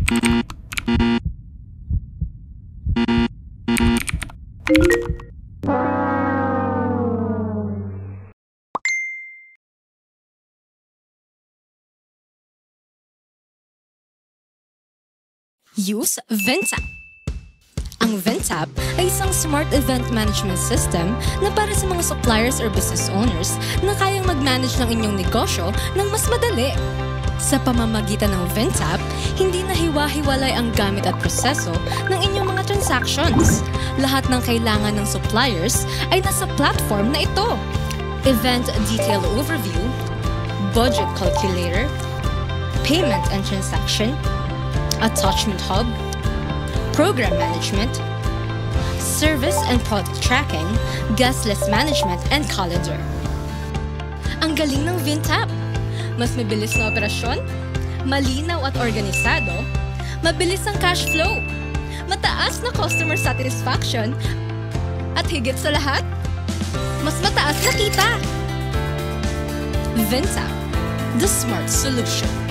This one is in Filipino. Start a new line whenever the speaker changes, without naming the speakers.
Use VentApp. Ang VentApp ay isang smart event management system na para sa mga suppliers or business owners na kayang mag-manage ng inyong negosyo ng mas madali. Sa pamamagitan ng VentApp, hindi na hiwa-hiwalay ang gamit at proseso ng inyong mga transactions. Lahat ng kailangan ng suppliers ay nasa platform na ito. Event Detail Overview, Budget Calculator, Payment and Transaction, Attachment Hub, Program Management, Service and Product Tracking, Guest List Management, and Calendar. Ang galing ng VentApp! Mas mabilis na operasyon, malinaw at organisado, mabilis ang cash flow, mataas na customer satisfaction, at higit sa lahat, mas mataas na kita! VentApp, the smart solution.